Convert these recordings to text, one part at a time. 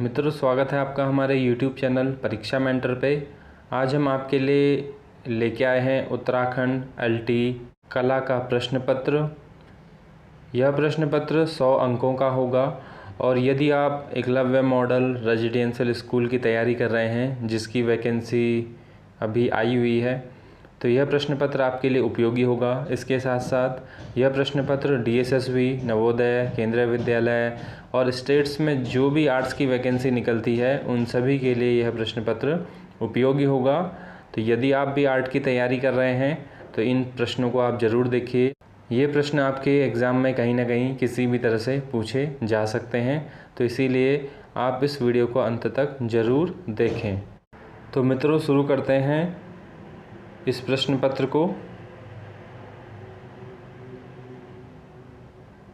मित्रों, स्वागत है आपका हमारे YouTube चैनल परीक्षा मेंटर पे। आज हम आपके लिए लेके आए हैं उत्तराखंड LT कला का प्रश्न पत्र। यह प्रश्न पत्र 100 अंकों का होगा और यदि आप एकलव्य मॉडल रेजिडेंशियल स्कूल की तैयारी कर रहे हैं जिसकी वैकेंसी अभी आई हुई है तो यह प्रश्न पत्र आपके लिए उपयोगी होगा। इसके साथ साथ यह प्रश्न पत्र DSSB, नवोदय, केंद्रीय विद्यालय और स्टेट्स में जो भी आर्ट्स की वैकेंसी निकलती है उन सभी के लिए यह प्रश्न पत्र उपयोगी होगा। तो यदि आप भी आर्ट की तैयारी कर रहे हैं तो इन प्रश्नों को आप ज़रूर देखिए। ये प्रश्न आपके एग्ज़ाम में कहीं ना कहीं किसी भी तरह से पूछे जा सकते हैं, तो इसीलिए आप इस वीडियो को अंत तक ज़रूर देखें। तो मित्रों, शुरू करते हैं इस प्रश्न पत्र को।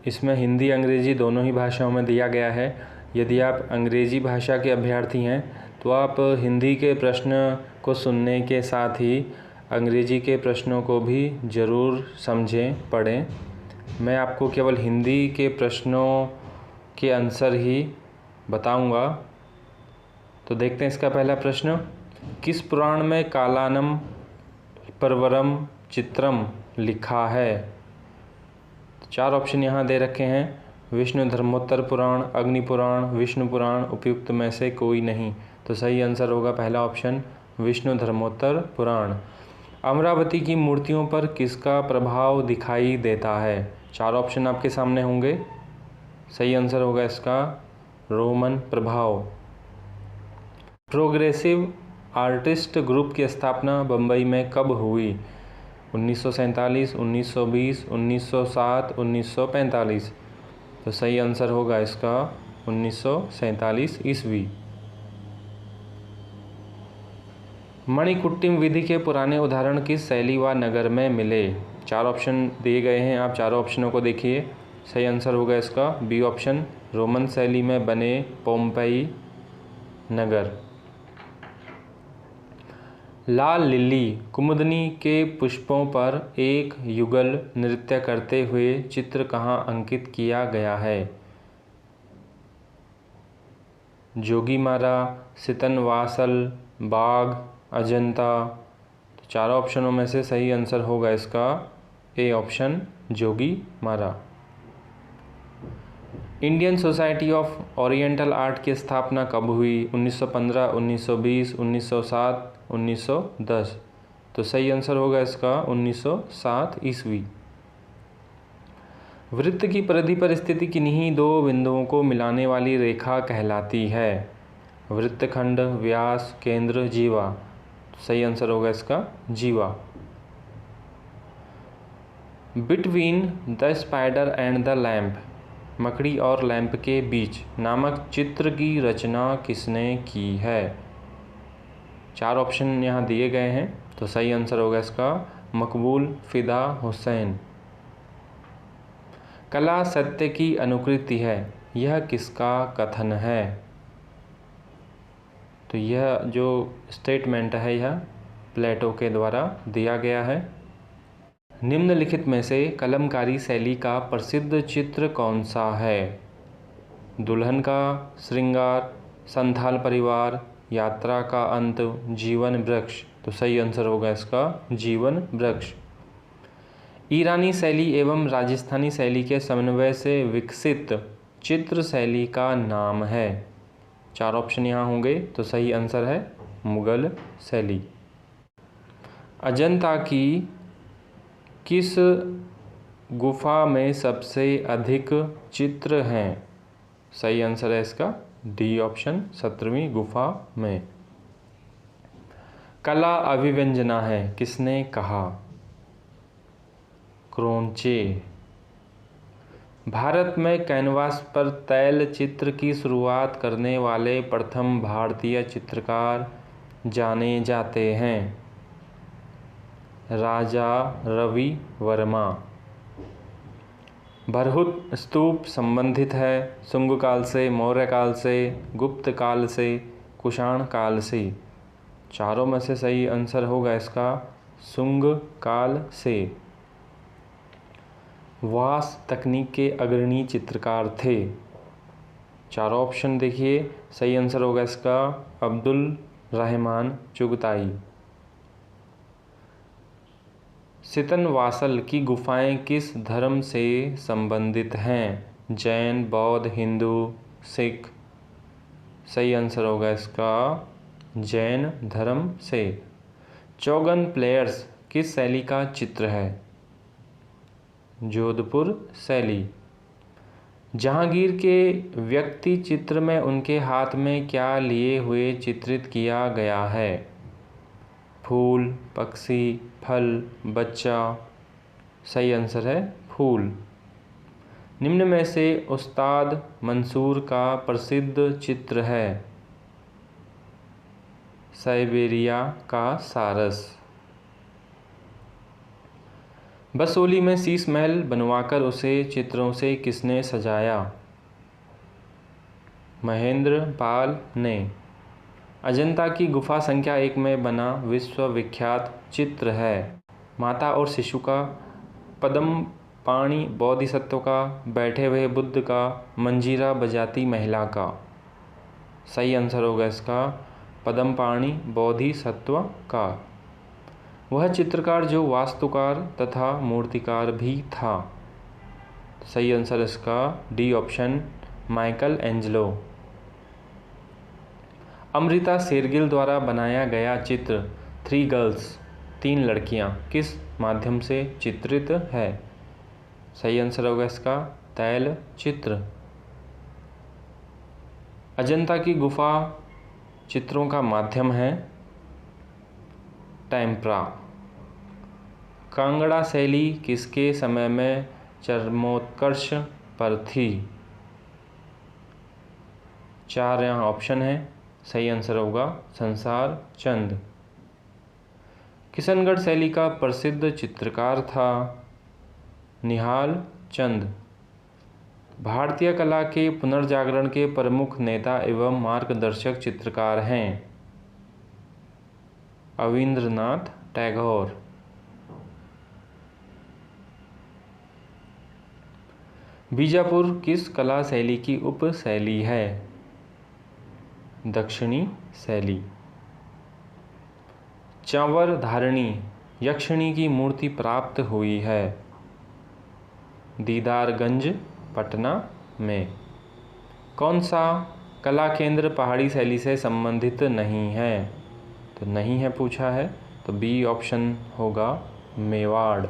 इसमें हिंदी अंग्रेजी दोनों ही भाषाओं में दिया गया है। यदि आप अंग्रेजी भाषा के अभ्यर्थी हैं तो आप हिंदी के प्रश्न को सुनने के साथ ही अंग्रेजी के प्रश्नों को भी ज़रूर समझें, पढ़ें। मैं आपको केवल हिंदी के प्रश्नों के आंसर ही बताऊंगा। तो देखते हैं इसका पहला प्रश्न। किस पुराण में कालानम परवरम चित्रम लिखा है? 4 ऑप्शन यहाँ दे रखे हैं। विष्णु धर्मोत्तर पुराण, अग्नि पुराण, विष्णु पुराण, उपयुक्त में से कोई नहीं। तो सही आंसर होगा पहला ऑप्शन, विष्णु धर्मोत्तर पुराण। अमरावती की मूर्तियों पर किसका प्रभाव दिखाई देता है? 4 ऑप्शन आपके सामने होंगे। सही आंसर होगा इसका रोमन प्रभाव। प्रोग्रेसिव आर्टिस्ट ग्रुप की स्थापना बम्बई में कब हुई? 1947, 1920, 1907, 1945। तो सही आंसर होगा इसका 1947 ईस्वी। मणिकुट्टिम विधि के पुराने उदाहरण किस शैली व नगर में मिले? 4 ऑप्शन दिए गए हैं, आप चारों ऑप्शनों को देखिए। सही आंसर होगा इसका बी ऑप्शन, रोमन शैली में बने पोम्पेई नगर। लाल लिली कुमुदनी के पुष्पों पर एक युगल नृत्य करते हुए चित्र कहाँ अंकित किया गया है? जोगीमारा, सितनवासल, बाग, अजंता। तो 4 ऑप्शनों में से सही आंसर होगा इसका A option, Jogimara. Indian society of oriental art की स्थापना कब हुई? 1915, 1920, 1907, 1910। तो सही आंसर होगा इसका 1907 ईस्वी। वृत्त की परिधि पर स्थित किन्हीं 2 बिंदुओं को मिलाने वाली रेखा कहलाती है? वृत्तखंड, व्यास, केंद्र, जीवा। तो सही आंसर होगा इसका जीवा। Between the spider and the lamp, मकड़ी और लैंप के बीच नामक चित्र की रचना किसने की है? 4 ऑप्शन यहाँ दिए गए हैं। तो सही आंसर होगा इसका मकबूल फिदा हुसैन। कला सत्य की अनुकृति है, यह किसका कथन है? तो यह जो स्टेटमेंट है यह प्लेटो के द्वारा दिया गया है। निम्नलिखित में से कलमकारी शैली का प्रसिद्ध चित्र कौन सा है? दुल्हन का श्रृंगार, संथाल परिवार, यात्रा का अंत, जीवन वृक्ष। तो सही आंसर होगा इसका जीवन वृक्ष। ईरानी शैली एवं राजस्थानी शैली के समन्वय से विकसित चित्र शैली का नाम है? 4 ऑप्शन यहाँ होंगे। तो सही आंसर है मुगल शैली। अजंता की किस गुफा में सबसे अधिक चित्र हैं? सही आंसर है इसका डी ऑप्शन, 17वीं गुफा में। कला अभिव्यंजना है, किसने कहा? क्रोंचे। भारत में कैनवास पर तैल चित्र की शुरुआत करने वाले प्रथम भारतीय चित्रकार जाने जाते हैं? राजा रवि वर्मा। भरहुत स्तूप संबंधित है शुंग काल से, मौर्य काल से, गुप्त काल से, कुषाण काल से। चारों में से सही आंसर होगा इसका शुंग काल से। वास तकनीक के अग्रणी चित्रकार थे? चारों ऑप्शन देखिए, सही आंसर होगा इसका अब्दुल रहमान चुगताई। सितनवासल की गुफाएं किस धर्म से संबंधित हैं? जैन, बौद्ध, हिंदू, सिख। सही आंसर होगा इसका जैन धर्म से। चौगन प्लेयर्स किस शैली का चित्र है? जोधपुर शैली। जहांगीर के व्यक्ति चित्र में उनके हाथ में क्या लिए हुए चित्रित किया गया है? फूल, पक्षी, फल, बच्चा। सही आंसर है फूल। निम्न में से उस्ताद मंसूर का प्रसिद्ध चित्र है? साइबेरिया का सारस। बसोली में शीश महल बनवाकर उसे चित्रों से किसने सजाया? महेंद्र पाल ने। अजंता की गुफा संख्या 1 में बना विश्व विख्यात चित्र है? माता और शिशु का, पद्म पाणि बोधिसत्व का, बैठे हुए बुद्ध का, मंजीरा बजाती महिला का। सही आंसर होगा इसका पद्म पाणि बोधिसत्व का। वह चित्रकार जो वास्तुकार तथा मूर्तिकार भी था। सही आंसर इसका D option Michelangelo. Amrita Shergil द्वारा बनाया गया चित्र 3 गर्ल्स 3 लड़कियां किस माध्यम से चित्रित है? सही आंसर होगा इसका तैल चित्र। अजंता की गुफा चित्रों का माध्यम है टेम्परा। कांगड़ा शैली किसके समय में चरमोत्कर्ष पर थी? 4 यहाँ ऑप्शन है। सही आंसर होगा संसार चंद। किशनगढ़ शैली का प्रसिद्ध चित्रकार था? निहाल चंद। भारतीय कला के पुनर्जागरण के प्रमुख नेता एवं मार्गदर्शक चित्रकार हैं? अविंद्रनाथ टैगोर। बीजापुर किस कला शैली की उप शैली है? दक्षिणी शैली। चांवर धारिणी यक्षिणी की मूर्ति प्राप्त हुई है? दीदारगंज पटना में। कौन सा कला केंद्र पहाड़ी शैली से संबंधित नहीं है? तो नहीं है पूछा है, तो बी ऑप्शन होगा मेवाड़।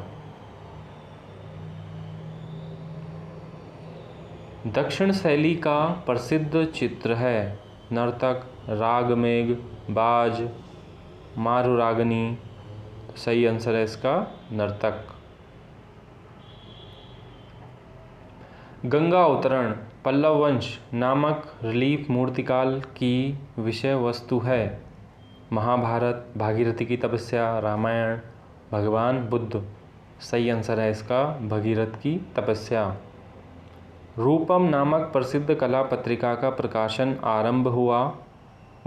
दक्षिण शैली का प्रसिद्ध चित्र है? नर्तक, रागमेघ, बाज, मारुरागनी। सही आंसर है इसका नर्तक। गंगा अवतरण पल्लव वंश नामक रिलीफ मूर्तिकाल की विषय वस्तु है? महाभारत, भागीरथी की तपस्या, रामायण, भगवान बुद्ध। सही आंसर है इसका भगीरथ की तपस्या। रूपम नामक प्रसिद्ध कला पत्रिका का प्रकाशन आरंभ हुआ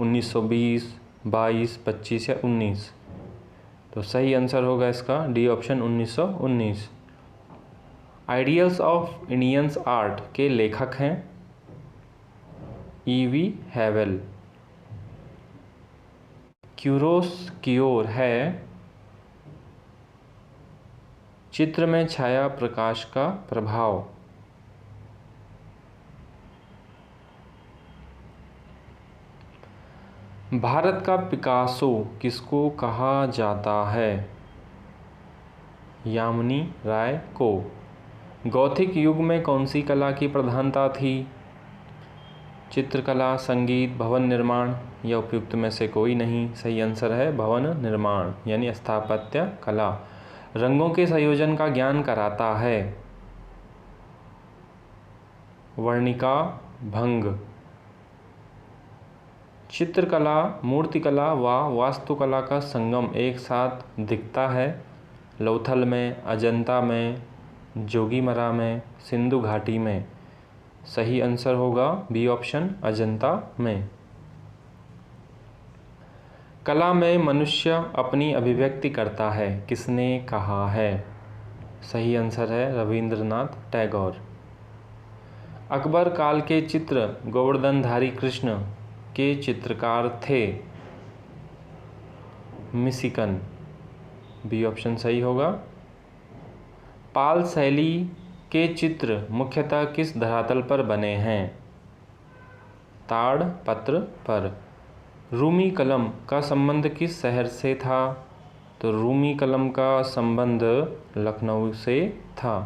1920, 22, 25 या 19? तो सही आंसर होगा इसका D option 1919। Ideals of Indian art के लेखक हैं? E.V. हैवेल। क्यूरोस है चित्र में छाया प्रकाश का प्रभाव? भारत का पिकासो किसको कहा जाता है? यामिनी राय को। गौथिक युग में कौन सी कला की प्रधानता थी? चित्रकला, संगीत, भवन निर्माण या उपयुक्त में से कोई नहीं? सही आंसर है भवन निर्माण यानी स्थापत्य कला। रंगों के संयोजन का ज्ञान कराता है? वर्णिका भंग। चित्रकला, मूर्तिकला व वास्तुकला का संगम एक साथ दिखता है? लोथल में, अजंता में, जोगीमरा में, सिंधु घाटी में। सही आंसर होगा बी ऑप्शन अजंता में। कला में मनुष्य अपनी अभिव्यक्ति करता है किसने कहा है? सही आंसर है रविंद्रनाथ टैगोर। अकबर काल के चित्र गोवर्धनधारी कृष्ण के चित्रकार थे? मिशिकन, बी ऑप्शन सही होगा। पाल शैली के चित्र मुख्यतः किस धरातल पर बने हैं? ताड़ पत्र पर। रूमी कलम का संबंध किस शहर से था? तो रूमी कलम का संबंध लखनऊ से था।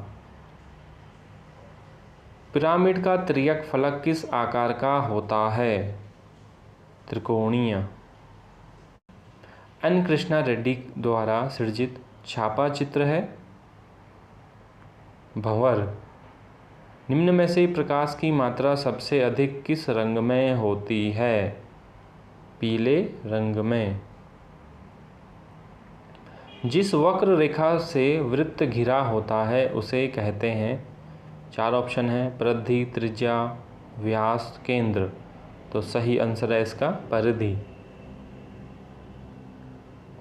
पिरामिड का तिर्यक फलक किस आकार का होता है? त्रिकोणीय। एन कृष्णा रेड्डी द्वारा सृजित छापा चित्र है? भंवर। निम्न में से प्रकाश की मात्रा सबसे अधिक किस रंग में होती है? पीले रंग में। जिस वक्र रेखा से वृत्त घिरा होता है उसे कहते हैं? 4 ऑप्शन है, परिधि, त्रिज्या, व्यास, केंद्र। तो सही आंसर है इसका परिधि।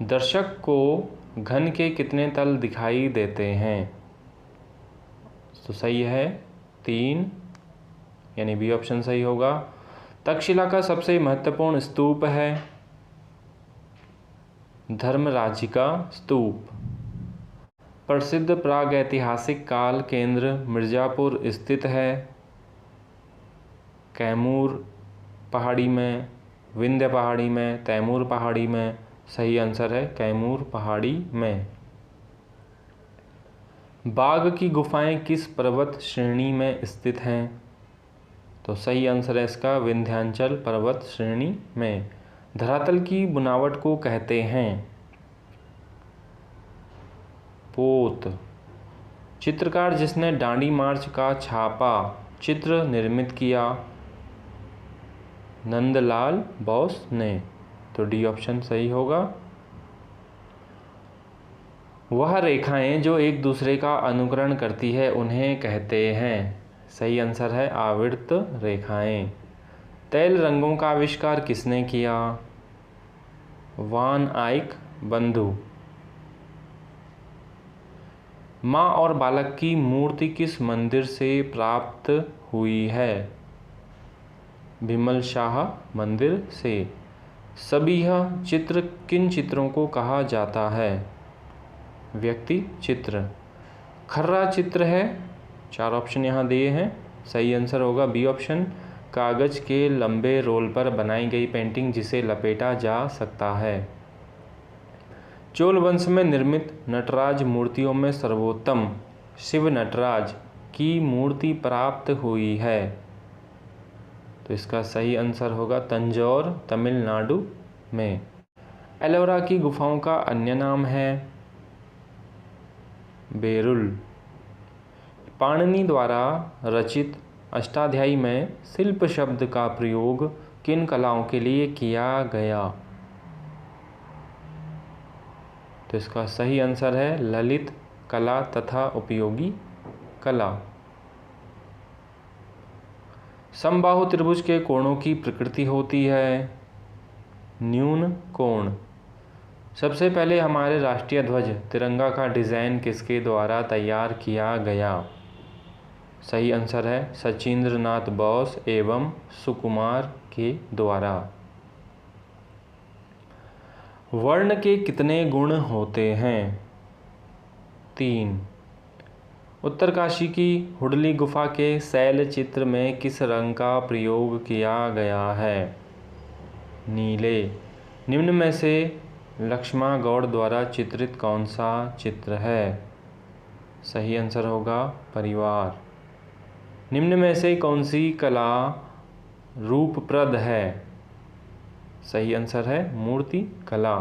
दर्शक को घन के कितने तल दिखाई देते हैं? तो सही है 3, यानी बी ऑप्शन सही होगा। तक्षशिला का सबसे महत्वपूर्ण स्तूप है? धर्मराजिका स्तूप। प्रसिद्ध प्रागैतिहासिक काल केंद्र मिर्ज़ापुर स्थित है? कैमूर पहाड़ी में, विंध्य पहाड़ी में, तैमूर पहाड़ी में। सही आंसर है कैमूर पहाड़ी में। बाघ की गुफाएं किस पर्वत श्रेणी में स्थित हैं? तो सही आंसर है इसका विंध्याचल पर्वत श्रेणी में। धरातल की बनावट को कहते हैं? पोत। चित्रकार जिसने डांडी मार्च का छापा चित्र निर्मित किया? नंदलाल बोस ने। तो डी ऑप्शन सही होगा। वह रेखाएं जो एक दूसरे का अनुकरण करती है उन्हें कहते हैं? सही आंसर है आवर्त रेखाएं। तैल रंगों का आविष्कार किसने किया? वान आइक बंधु। माँ और बालक की मूर्ति किस मंदिर से प्राप्त हुई है? बिमल शाह मंदिर से। सबिह चित्र किन चित्रों को कहा जाता है? व्यक्ति चित्र। खर्रा चित्र है? 4 ऑप्शन यहाँ दिए हैं। सही आंसर होगा बी ऑप्शन, कागज के लंबे रोल पर बनाई गई पेंटिंग जिसे लपेटा जा सकता है। चोल वंश में निर्मित नटराज मूर्तियों में सर्वोत्तम शिव नटराज की मूर्ति प्राप्त हुई है? तो इसका सही आंसर होगा तंजौर तमिलनाडु में। एलोरा की गुफाओं का अन्य नाम है? बेरुल। पाणिनि द्वारा रचित अष्टाध्यायी में शिल्प शब्द का प्रयोग किन कलाओं के लिए किया गया? तो इसका सही आंसर है ललित कला तथा उपयोगी कला। समबाहु त्रिभुज के कोणों की प्रकृति होती है? न्यून कोण। सबसे पहले हमारे राष्ट्रीय ध्वज तिरंगा का डिज़ाइन किसके द्वारा तैयार किया गया? सही आंसर है सचिंद्र नाथ बोस एवं सुकुमार के द्वारा। वर्ण के कितने गुण होते हैं? 3। उत्तरकाशी की हुडली गुफा के शैल चित्र में किस रंग का प्रयोग किया गया है? नीले। निम्न में से लक्ष्मा गौड़ द्वारा चित्रित कौन सा चित्र है? सही आंसर होगा परिवार। निम्न में से कौन सी कला रूपप्रद है? सही आंसर है मूर्ति कला।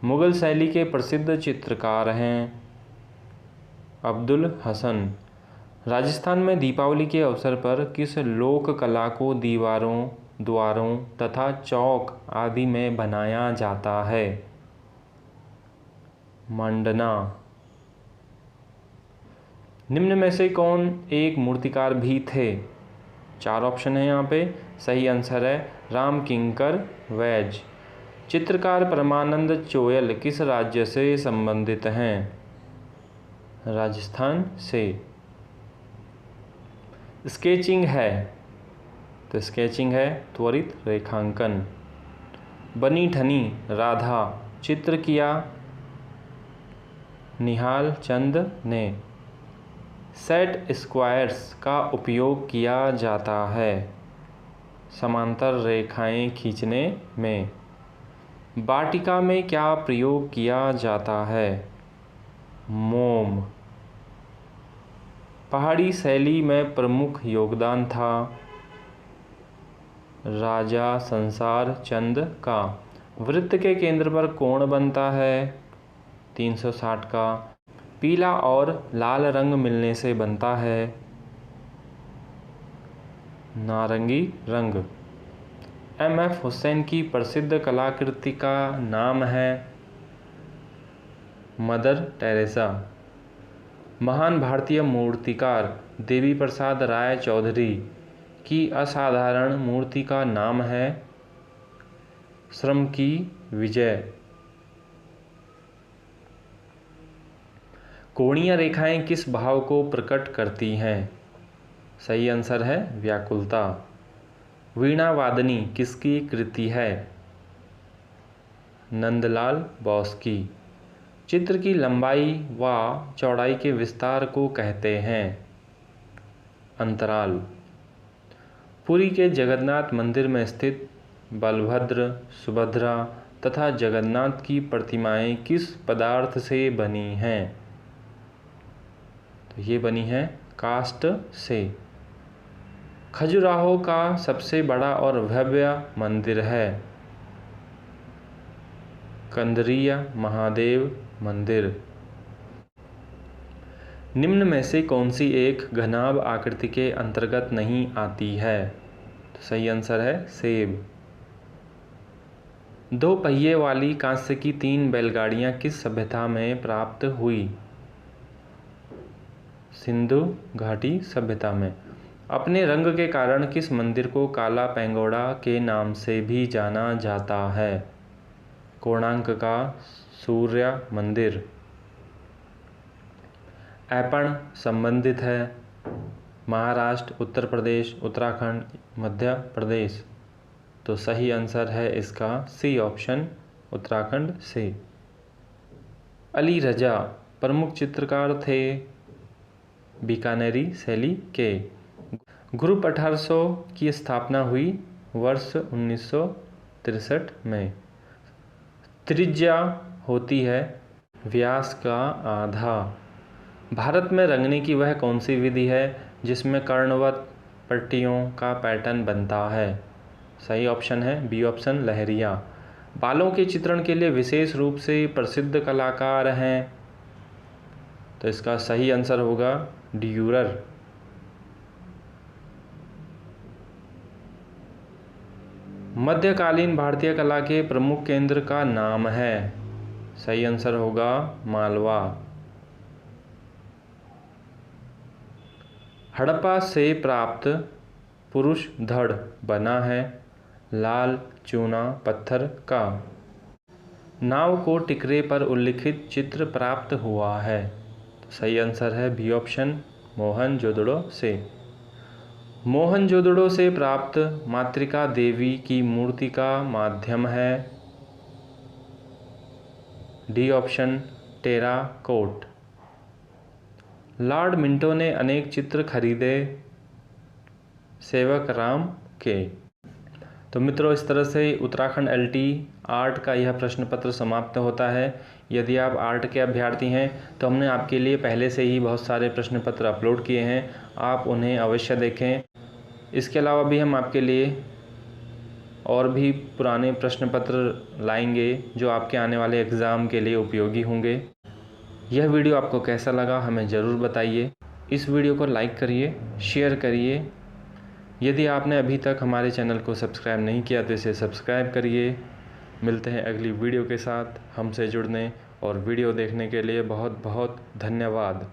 मुगल शैली के प्रसिद्ध चित्रकार हैं? अब्दुल हसन। राजस्थान में दीपावली के अवसर पर किस लोक कला को दीवारों, द्वारों तथा चौक आदि में बनाया जाता है? मंडना। निम्न में से कौन एक मूर्तिकार भी थे? 4 ऑप्शन है यहाँ पे। सही आंसर है राम किंकर वैज। चित्रकार परमानंद चोयल किस राज्य से संबंधित हैं? राजस्थान से। स्केचिंग है, तो स्केचिंग है त्वरित रेखांकन। बनी ठनी राधा चित्र किया निहाल चंद ने। सेट स्क्वायर्स का उपयोग किया जाता है समांतर रेखाएं खींचने में। वाटिका में क्या प्रयोग किया जाता है? मोम। पहाड़ी शैली में प्रमुख योगदान था राजा संसार चंद का। वृत्त के केंद्र पर कोण बनता है 360 का। पीला और लाल रंग मिलने से बनता है नारंगी रंग। एम.एफ. हुसैन की प्रसिद्ध कलाकृति का नाम है मदर टेरेसा। महान भारतीय मूर्तिकार देवी प्रसाद राय चौधरी की असाधारण मूर्ति का नाम है श्रम की विजय। कोणीय रेखाएं किस भाव को प्रकट करती हैं? सही आंसर है व्याकुलता। वीणा वादनी किसकी कृति है? नंदलाल बोस की। चित्र की लंबाई व चौड़ाई के विस्तार को कहते हैं अंतराल। पुरी के जगन्नाथ मंदिर में स्थित बलभद्र, सुभद्रा तथा जगन्नाथ की प्रतिमाएं किस पदार्थ से बनी हैं? तो ये बनी है काष्ठ से। खजुराहो का सबसे बड़ा और भव्य मंदिर है कंदरिया महादेव मंदिर। निम्न में से कौन सी एक घनाभ आकृति के अंतर्गत नहीं आती है? तो सही आंसर है सेब। 2 पहिए वाली कांस्य की 3 बैलगाड़ियां किस सभ्यता में प्राप्त हुई? सिंधु घाटी सभ्यता में। अपने रंग के कारण किस मंदिर को काला पैगोडा के नाम से भी जाना जाता है? कोणार्क का सूर्य मंदिर। ऐपण संबंधित है महाराष्ट्र, उत्तर प्रदेश, उत्तराखंड, मध्य प्रदेश। तो सही आंसर है इसका सी ऑप्शन, उत्तराखंड से। अली रजा प्रमुख चित्रकार थे बीकानेरी शैली के। ग्रुप 1800 की स्थापना हुई वर्ष 1963 में। त्रिज्या होती है व्यास का आधा। भारत में रंगने की वह कौन सी विधि है जिसमें कर्णवत पट्टियों का पैटर्न बनता है? सही ऑप्शन है बी ऑप्शन, लहरिया। बालों के चित्रण के लिए विशेष रूप से प्रसिद्ध कलाकार हैं, तो इसका सही आंसर होगा ड्यूरर। मध्यकालीन भारतीय कला के प्रमुख केंद्र का नाम है? सही आंसर होगा मालवा। हड़प्पा से प्राप्त पुरुष धड़ बना है लाल चूना पत्थर का। नाव को टिकरे पर उल्लिखित चित्र प्राप्त हुआ है? तो सही आंसर है बी ऑप्शन, मोहनजोदड़ो से। मोहनजोदड़ो से प्राप्त मातृका देवी की मूर्ति का माध्यम है? D option, terracotta. Lord Minto ने अनेक चित्र खरीदे सेवक राम के। तो मित्रों, इस तरह से उत्तराखंड LT आर्ट का यह प्रश्न पत्र समाप्त होता है। यदि आप आर्ट के अभ्यर्थी हैं तो हमने आपके लिए पहले से ही बहुत सारे प्रश्न पत्र अपलोड किए हैं, आप उन्हें अवश्य देखें। इसके अलावा भी हम आपके लिए और भी पुराने प्रश्न पत्र लाएंगे जो आपके आने वाले एग्ज़ाम के लिए उपयोगी होंगे। यह वीडियो आपको कैसा लगा हमें ज़रूर बताइए। इस वीडियो को लाइक करिए, शेयर करिए। यदि आपने अभी तक हमारे चैनल को सब्सक्राइब नहीं किया तो इसे सब्सक्राइब करिए। मिलते हैं अगली वीडियो के साथ। हमसे जुड़ने और वीडियो देखने के लिए बहुत बहुत धन्यवाद।